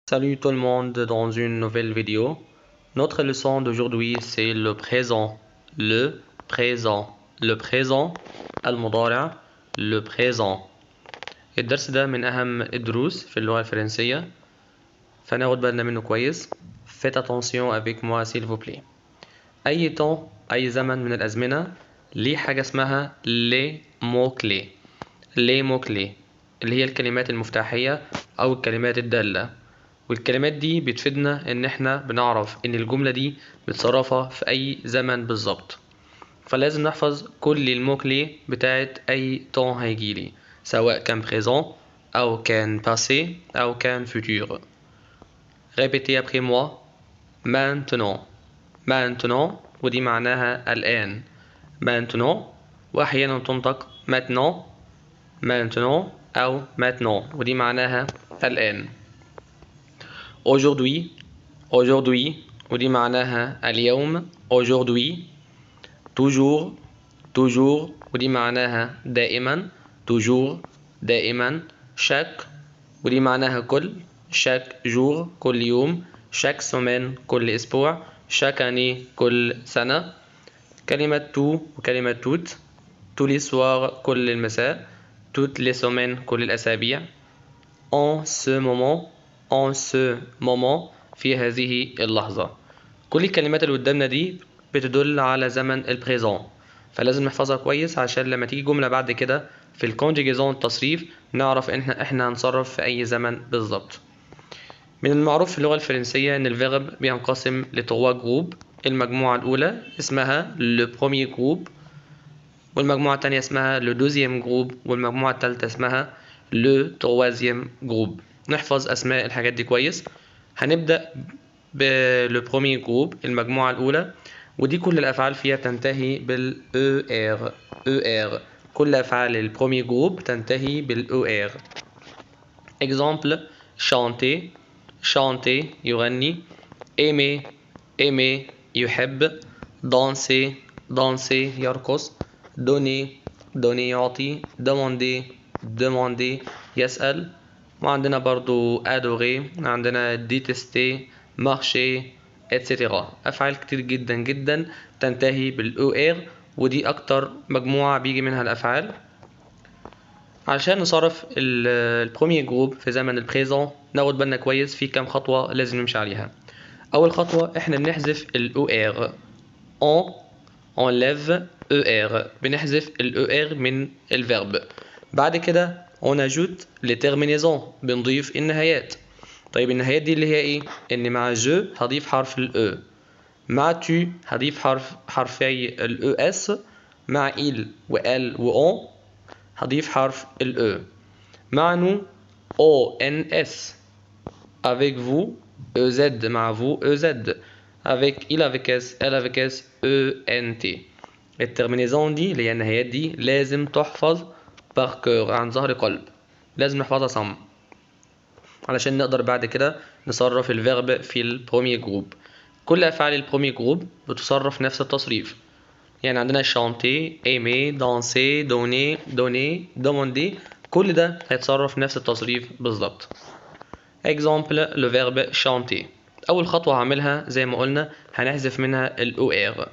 Salut tout le monde dans une nouvelle vidéo. Notre leçon d'aujourd'hui c'est le présent. Le présent. Le présent المضارع. Le présent. الدرس ده من أهم الدروس في اللغة الفرنسية، فناخد بالنا منه كويس. Faites attention avec moi s'il vous plaît. أي temps أي زمن من الأزمنة ليه حاجة اسمها les mots clés. les mots clés اللي هي الكلمات المفتاحية أو الكلمات الدالة، والكلمات دي بتفيدنا ان احنا بنعرف ان الجملة دي متصرفة في اي زمن بالظبط. فلازم نحفظ كل الموكلي بتاعت اي temps هيجيلي، سواء كان présent او كان passé او كان futur. Répétez après moi. Maintenant. Maintenant ودي معناها الآن. Maintenant واحيانا تنطق maintenant. Maintenant او maintenant ودي معناها الآن. Aujourd'hui. Aujourd'hui ودي معناها اليوم. Aujourd'hui. Toujours. Toujours ودي معناها دائما. Toujours. دائما. Chaque ودي معناها كل. Chaque jour كل يوم. Chaque semaine كل أسبوع. Chaque année كل سنة. كلمة tout وكلمة toutes. Tous les soirs كل المساء. Toutes les semaines كل الأسابيع. En ce moment. En ce moment في هذه اللحظة. كل الكلمات اللي قدامنا دي بتدل على زمن البريزون، فلازم نحفظها كويس عشان لما تيجي جملة بعد كده في الكونجيجيزون التصريف نعرف احنا هنصرف في اي زمن بالظبط. من المعروف في اللغة الفرنسية ان الفيرب بينقسم لتروا جروب. المجموعة الأولى اسمها لو بروميير جروب، والمجموعة الثانية اسمها لو دوزيام جروب، والمجموعة الثالثة اسمها لو تروازيام جروب. نحفظ أسماء الحاجات دي كويس. هنبدأ بلو بروميير جروب المجموعة الأولى، ودي كل الأفعال فيها تنتهي بال ER. ER كل أفعال البروميير جروب تنتهي بال ER. Exemple chanter. chanter يغني. aimer. aimer يحب. danser. danser يرقص. donner. donner يعطي. demander. demander يسأل. وعندنا برضو adorer، عندنا détester، marcher، etc. أفعال كتير جدا جدا تنتهي بالOR، ودي أكتر مجموعة بيجي منها الأفعال. علشان نصرف البروميير جروب في زمن البريزون ناخد بالنا كويس في كام خطوة لازم نمشي عليها. أول خطوة إحنا بنحذف الOR. on enlève ER، بنحذف الER من الفيرب. بعد كده on ajoute les terminaisons، بنضيف النهايات. طيب النهايات دي اللي هي ايه؟ ان مع جو هضيف حرف ال E، مع tu هضيف حرفي ال ES، مع il و L و on هضيف حرف ال E، مع nous ONS، avec vous EZ مع vous EZ، avec il avec S elle avec S ENT. الترمينيزون دي اللي هي النهايات دي لازم تحفظ بار كور عن ظهر قلب، لازم نحفظها صم علشان نقدر بعد كده نصرف الفيرب في البروميير جروب. كل أفعال البروميير جروب بتصرف نفس التصريف، يعني عندنا chanter، aimer، danser، donner، donner، demander، كل ده هيتصرف نفس التصريف بالظبط. Exemple le verbe chanter. أول خطوة هعملها زي ما قلنا هنحذف منها ال OR.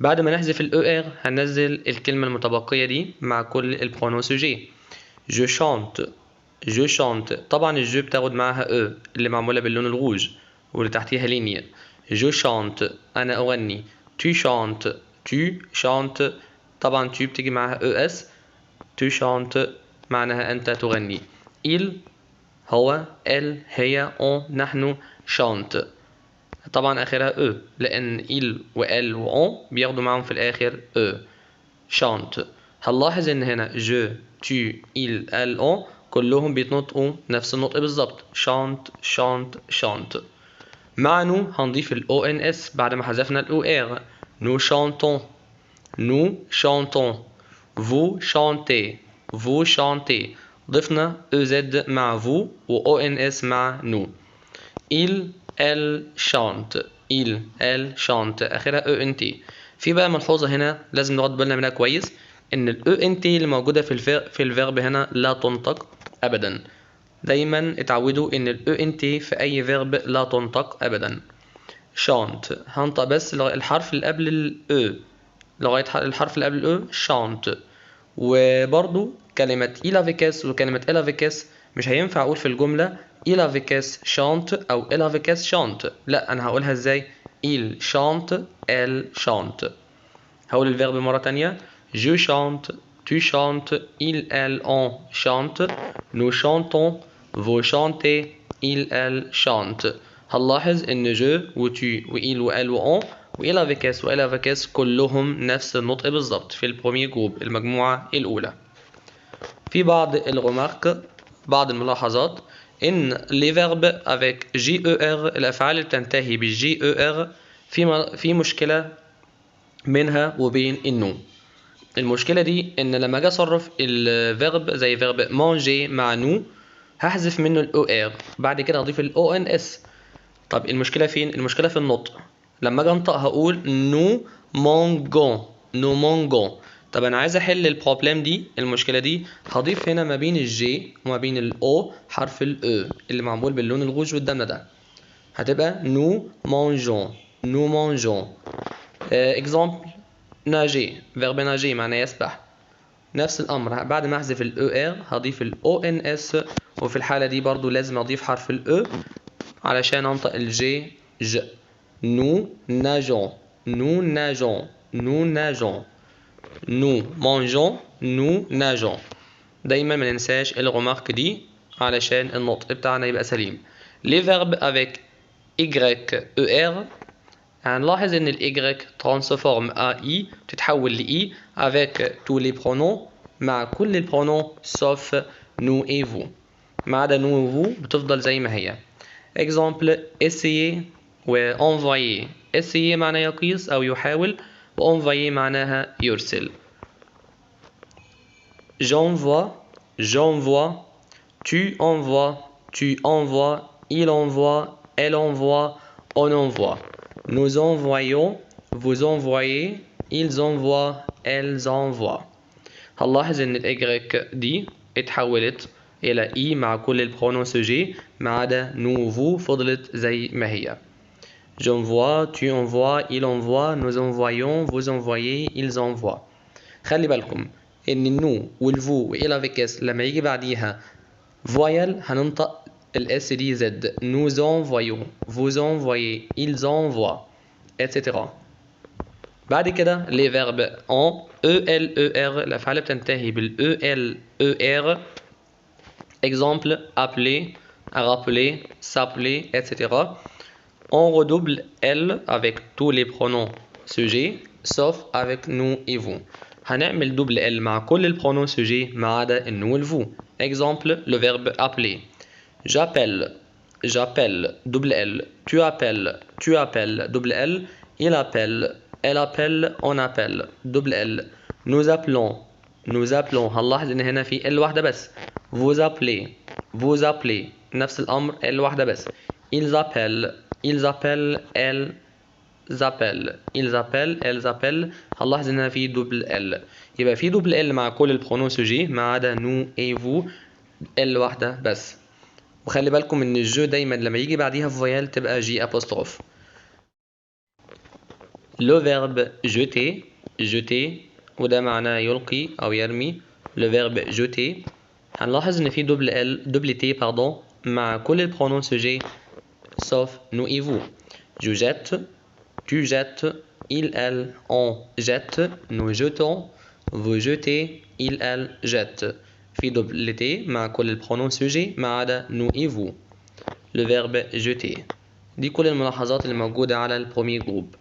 بعد ما نحذف ال OR هننزل الكلمة المتبقية دي مع كل البرونون سوجي. Je chante. Je chante. طبعا الجو بتاخد معاها E اللي معمولة باللون الروج واللي تحتيها لينيا. Je chante أنا أغني. Tu chantes. Tu chantes طبعا tu بتيجي معاها ES. Tu chantes معناها أنت تغني. Il هو، elle هي، on نحن، chante طبعا آخرها E لأن il و elle و on بياخدوا معاهم في الآخر E. chante. هنلاحظ إن هنا je tu il elle on كلهم بيتنطقوا نفس النطق بالظبط. chante chante chante. مع nous هنضيف ال ONS بعد ما حذفنا ال OR. nous chantons. nous chantons. vous chantez. vous chantez. ضفنا EZ مع vous و ONS مع nous. il elle chante. il elle chante اخرها ENT. في بقى ملحوظة هنا لازم ناخد بالنا منها كويس، ان ال ENT اللي موجودة في الفيرب هنا لا تنطق ابدا. دايما اتعودوا ان ال ENT في اي فيرب لا تنطق ابدا. chante هنطق بس الحرف اللي قبل ال E لغاية الحرف اللي قبل ال E chante. وبرضو كلمة il avec s وكلمة elle avec s مش هينفع اقول في الجملة il avec s chante او elle avec s chante، لا انا هقولها ازاي؟ il chante elle chante. هقول الفيرب مرة تانية je chante tu chantes il elle on chante nous chantons vous chantez il elle chante. هنلاحظ ان je و tu و il و elle و on و il avec s و elle avec s كلهم نفس النطق بالظبط في البروميير جروب المجموعة الأولى. في بعض الغمارك بعض الملاحظات ان les verbes avec JER الأفعال اللي بتنتهي ب JER في مشكلة منها وبين النو. المشكلة دي ان لما اجي اصرف الفيرب زي فيرب manger مع نو هحذف منه ال OR بعد كده هضيف ال ONS. طب المشكلة فين؟ المشكلة في النطق. لما اجي انطق هقول نو مونجون نو مونجون. طب انا عايز احل البروبلم دي المشكلة دي، هضيف هنا ما بين الجي وما بين الاو حرف الاو اللي معمول باللون الغوج قدامنا ده، هتبقى نو مونجون نو مونجون. اكزامبل ناجي فيرب ناجي معناه يسبح، نفس الامر بعد ما احذف الاو ار هضيف الاو ان اس، وفي الحالة دي برضو لازم اضيف حرف الاو علشان انطق الجي ج. nous nageons nous nageons nous nageons nous mangeons nous nageons. دايما ما ننساش الغمارك دي علشان النطق بتاعنا يبقى سليم. les verbes avec YER هنلاحظ ان ال Y transforme AI تتحول ل I avec tous les pronoms مع كل البرونون sauf nous et vous، ما عدا nous et vous بتفضل زي ما هي. exemple essayer و envoyer. essayer معناه يقيس أو يحاول، و envoyer معناها يرسل. j'envoie j'envoie tu envoies tu envoies il envoie elle envoie on envoie nous envoyons vous envoyez ils envoient elles envoient. هنلاحظ ان ال Y دي اتحولت إلى I مع كل البرونون سوجي ما عدا nous vous فضلت زي ما هي. j'envoie tu envoies il envoie nous envoyons vous envoyez ils envoient. خلي بالكم ان النو والفو وإل avec اس لما يجي بعديها فويل هننطق الاس دي زد. nous envoyons vous envoyez ils envoient etc. بعد كده les verbes en ELER الأفعال بتنتهي بال ELER. exemple appeler rappeler s'appeler etc. On redouble elle avec tous les pronoms sujets sauf avec nous et vous. هنعمل double elle مع كل البرونون سوجي ما عدا النو والفو. exemple le verbe appeler j'appelle j'appelle double elle tu appelles double elle il appelle elle appelle on appelle double elle nous appelons هنلاحظ ان هنا في ال واحدة بس. vous appelez نفس الامر ال واحدة بس. ils appellent elles appellent هنلاحظ ان هنا في double ال. يبقى في double ال مع كل البرونون سوجي ما عدا nous et vous ال واحدة بس. وخلي بالكم ان الجو دايما لما يجي بعديها فويال تبقى جي apostrophe. le verbe jeter وده معناه يلقي أو يرمي. le verbe jeter هنلاحظ إن في double T مع كل البرونون سوجي sauf nous et vous. je jette tu jettes il elle on jette nous jetons vous jetez il elle jette. في double T مع كل البرونون سوجي ما عدا nous et vous. le verbe jeter. دي كل الملاحظات اللي موجودة على البروميير جروب.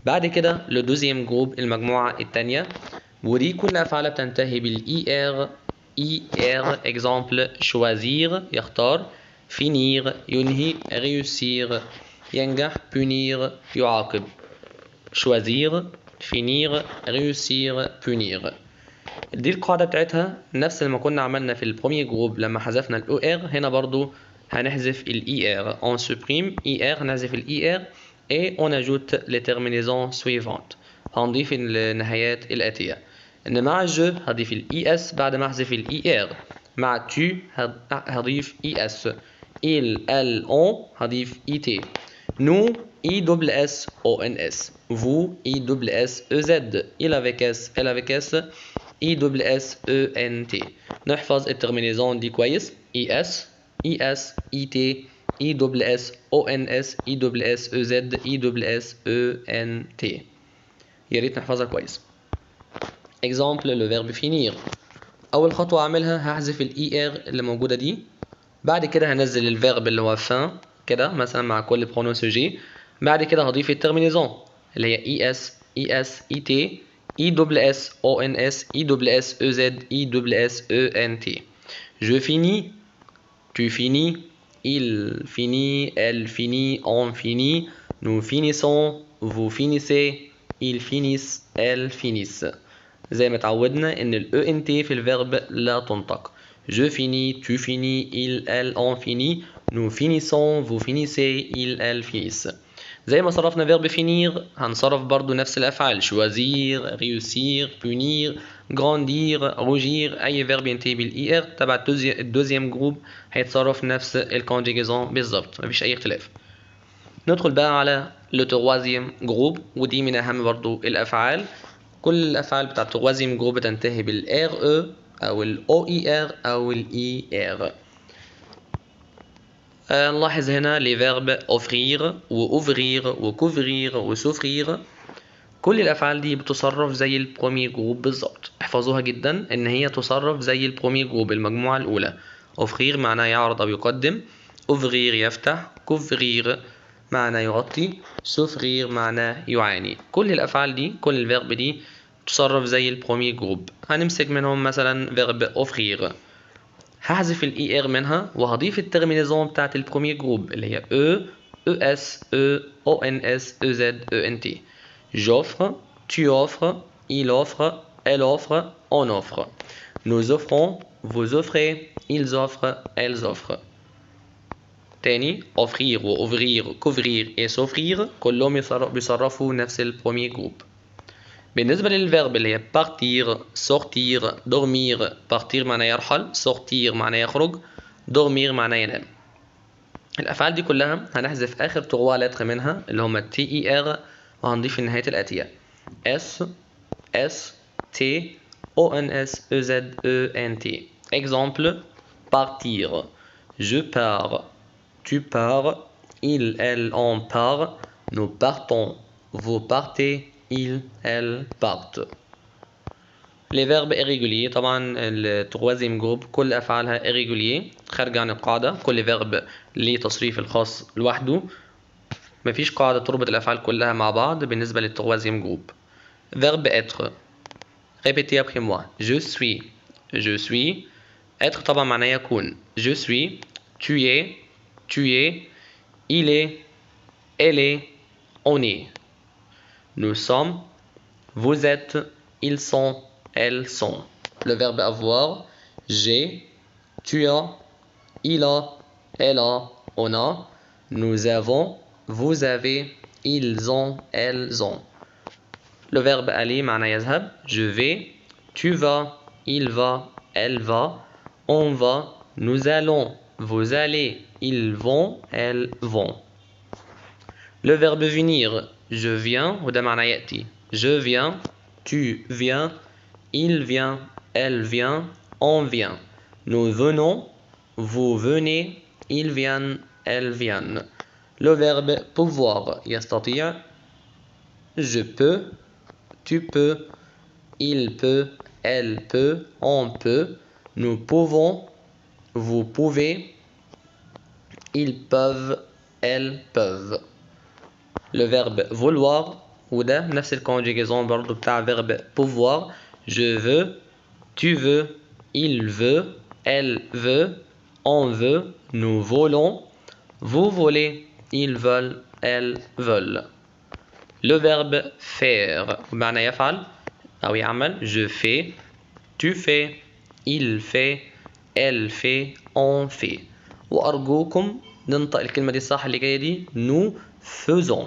بعد كده لو دوزيام جروب المجموعة التانية، ودي كل أفعالها بتنتهي بالإي إر. إكزامبل choisir يختار، finir ينهي، réussir ينجح، punir يعاقب. choisir finir réussir punir. دي القاعدة بتاعتها نفس ما كنا عملنا في البروميير جروب لما حذفنا الأو ار، هنا برضو هنحذف الإي ار. on supprime إي ار نحذف الإي ار et on ajoute les terminaisons suivantes. هنضيف النهايات الآتية. إن مع جو هضيف ال es بعد ما أحذف ال er. مع tu هضيف es. il, elle, on هضيف et. nous ISS ONS. vous ISS EZ. il avec S, elle avec S ISS ENT. نحفظ الترمينيزون دي كويس. ES ES ET ISS ONS ISS EZ ISS ENT. يا ريت نحفظها كويس. exemple le verbe finir. أول خطوة أعملها هحذف ال ER اللي موجودة دي. بعد كده هنزل الفيرب اللي هو fin كده مثلا مع كل pronom sujet. بعد كده هضيف الترمينيزون اللي هي ES ES ET ISS ONS ISS EZ ISS ENT. je finis, tu finis, il finit, elle finit, on finit, nous finissons, vous finissez, ils finissent, elles finissent. زي ما اتعودنا ان ال ENT في الفيرب لا تنطق. je finis, tu finis, il, elle, on finit, nous finissons, vous finissez, ils, elles finissent. زي ما صرفنا فيرب finir هنصرف برضو نفس الافعال. choisir, réussir, punir, grandir, rougir. اي فيرب ينتهي بالاي ار تبع الدوزيام جروب هيتصرف نفس الكونجيجيزون بالظبط، مفيش اي اختلاف. ندخل بقى على لو تروازيام جروب، ودي من اهم برضو الافعال. كل الافعال بتاعت التروازيام جروب بتنتهي بالار او او الاو اي ار او الاي ار. نلاحظ هنا لي فيرب اوفرير واوفرير وكوفرير وسوفرير. كل الافعال دي بتصرف زي البرومي جروب بالظبط. احفظوها جدا ان هي تصرف زي البرومي جروب المجموعه الاولى. اوفرير معناه يعرض او يقدم، اوفرير يفتح، كوفرير معناه يغطي، سوفرير معناه يعاني. كل الافعال دي كل الفيرب دي تصرف زي البرومي جروب. هنمسك منهم مثلا فيرب اوفرير، هحذف الاي ار منها وهضيف الترمينيزون بتاعت البرومي جروب اللي هي او او اس او او ان اس او زد او ان تي. j'offre, tu offres, il offre, elle offre, on offre. nous offrons, vous offrez, ils offrent, elles offrent. تاني offrir وouvrir couvrir et s'offrir كلهم بيصرفوا نفس البرومي جروب. بالنسبة للفيرب اللي هي partir, sortir, dormir. partir معناه يرحل، sortir معناه يخرج، dormir معناه ينام. الأفعال دي كلها هنحذف آخر 3 لتر منها اللي هما TER وهنضيف النهاية الآتية S S T O N S E Z E N T. exemple partir. je pars, tu pars, il, elle, on part, nous partons, vous partez, ils, elles partent. les verbes irréguliers طبعا التروازيم جروب كل افعالها irrégulier خارج عن القاعده. كل فيرب ليه تصريف الخاص لوحده، مفيش قاعده تربط الافعال كلها مع بعض بالنسبه للتروازيم جروب. verbe être. répétez après moi. je suis, je suis. être طبعا معناه يكون. je suis, tu es, tu es, il est, elle est, on est. nous sommes, vous êtes, ils sont, elles sont. le verbe avoir. j'ai, tu as, il a, elle a, on a. nous avons, vous avez, ils ont, elles ont. le verbe aller معناه يذهب. je vais, tu vas, il va, elle va, on va, nous allons, vous allez, ils vont, elles vont. le verbe venir. je viens وده معناه يأتي. je viens, tu viens, il vient, elle vient, on vient. nous venons, vous venez, ils viennent, elles viennent. le verbe pouvoir. يستطيع. je peux, tu peux, il peut, elle peut, on peut, nous pouvons, vous pouvez, ils peuvent, elles peuvent. le verbe vouloir وده نفس الكونجيجيزون برضو بتاع verbe pouvoir. je veux, tu veux, il veut, elle veut, on veut, nous volons, vous volez, ils veulent, elles veulent. le verbe faire بمعنى يفعل أو يعمل. je fais, tu fais, il fait, elle fait, on fait. وأرجوكم ننطق الكلمة دي صح اللي جاية دي. nous faisons.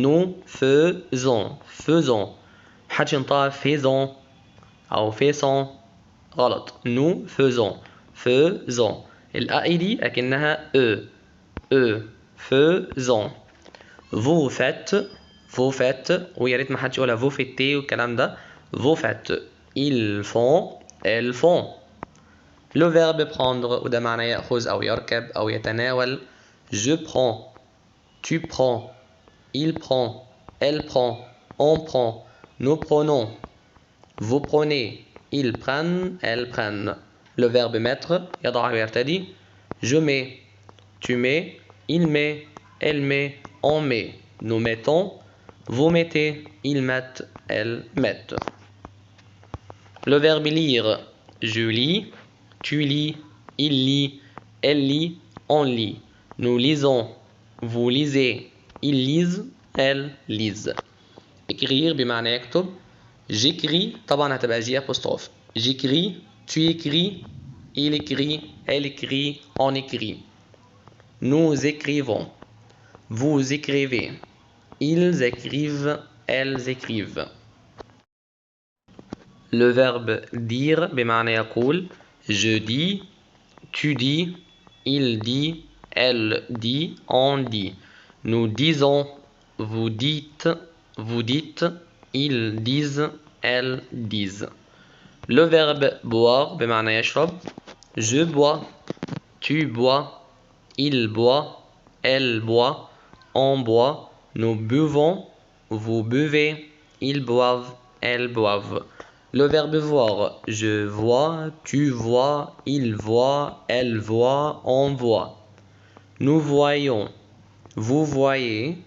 nous faisons faisons محدش ينطق faisons أو faisons غلط nous faisons الأ دي أكنها faisons vous faites ويا ريت ما حدش يقولها vous faites والكلام ده vous faites ils font elles font le verbe prendre وده معناه يأخذ أو يركب أو يتناول je prends tu prends il prend elle prend on prend nous prenons vous prenez ils prennent elles prennent le verbe mettre يضع ويرتدي je mets tu mets il met elle met on met nous mettons vous mettez ils mettent elles mettent le verbe lire je lis tu lis il lit elle lit on lit nous lisons vous lisez ils lisent elles lisent écrire بمعنى يكتب j'écris طبعا هتبقى جي apostrophe j'écris tu écris il écrit elle écrit on écrit nous écrivons vous écrivez ils écrivent elles écrivent le verbe dire بمعنى يقول je dis tu dis il dit elle dit on dit nous disons vous dites ils disent elles disent le verbe boire بمعنى يشرب je bois tu bois il boit elle boit on boit nous buvons vous buvez ils boivent elles boivent le verbe voir je vois tu vois il voit elle voit on voit nous voyons vous voyez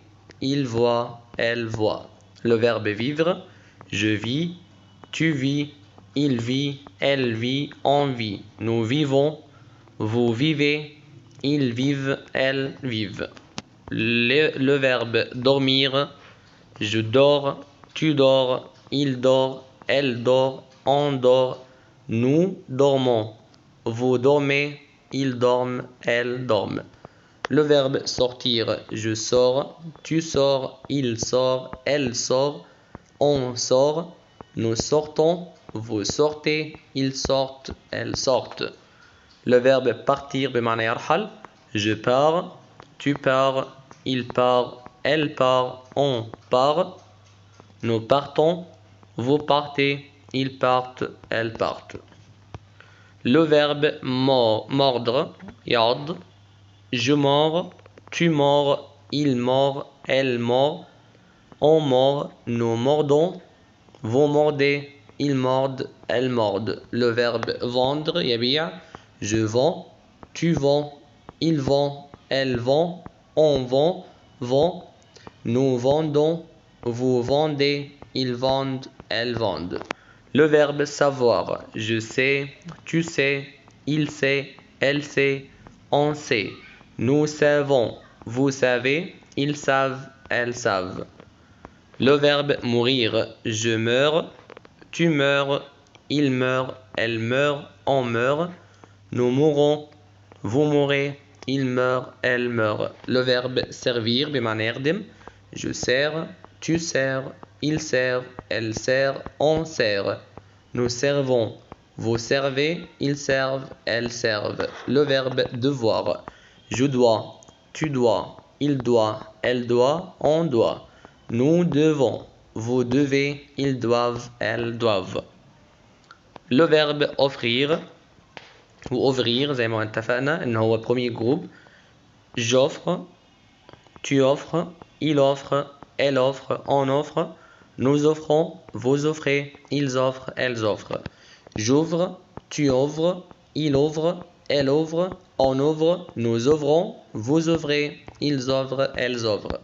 il voit elle voit le verbe vivre je vis tu vis il vit elle vit on vit nous vivons vous vivez ils vivent elles vivent le verbe dormir je dors tu dors il dort elle dort on dort nous dormons vous dormez ils dorment elles dorment le verbe sortir je sors tu sors il sort elle sort on sort nous sortons vous sortez ils sortent elles sortent le verbe partir بمعنى يرحل je pars tu pars il part elle part on part nous partons vous partez ils partent elles partent le verbe mordre يعض je mords tu mords il mord elle mord on mord nous mordons vous mordez ils mordent elles mordent le verbe vendre يبيع je vends tu vends ils vendent elles vendent on vend nous vendons vous vendez ils vendent elles vendent le verbe savoir je sais tu sais il sait elle sait on sait nous savons vous savez ils savent elles savent le verbe mourir je meurs tu meurs il meurt elle meurt on meurt nous mourons vous mourrez il meurt elle meurt le verbe servir بمعنى يخدم je sers tu sers il sert elle sert on sert nous servons vous servez ils servent elles servent le verbe devoir je dois tu dois il doit elle doit on doit nous devons vous devez ils doivent elles doivent le verbe offrir وouvrir زي ما اتفقنا ان هو premier groupe j'offre tu offres il offre elle offre on offre nous offrons vous offrez ils offrent elles offrent j'ouvre tu ouvres il ouvre elle ouvre on ouvre nous ouvrons vous ouvrez ils ouvrent elles ouvrent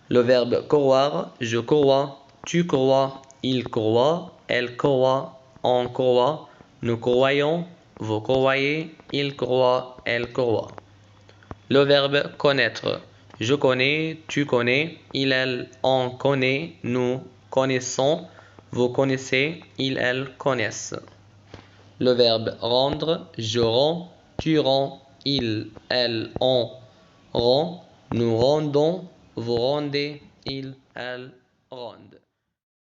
le verbe croire je crois tu crois il croit elle croit on croit nous croyons vous croyez, il croit, elle croit. Le verbe connaître. Je connais, tu connais, il, elle, on connaît, nous connaissons, vous connaissez, il, elle connaissent. Le verbe rendre. Je rends, tu rends, il, elle, on rend, nous rendons, vous rendez, il, elle, ronde.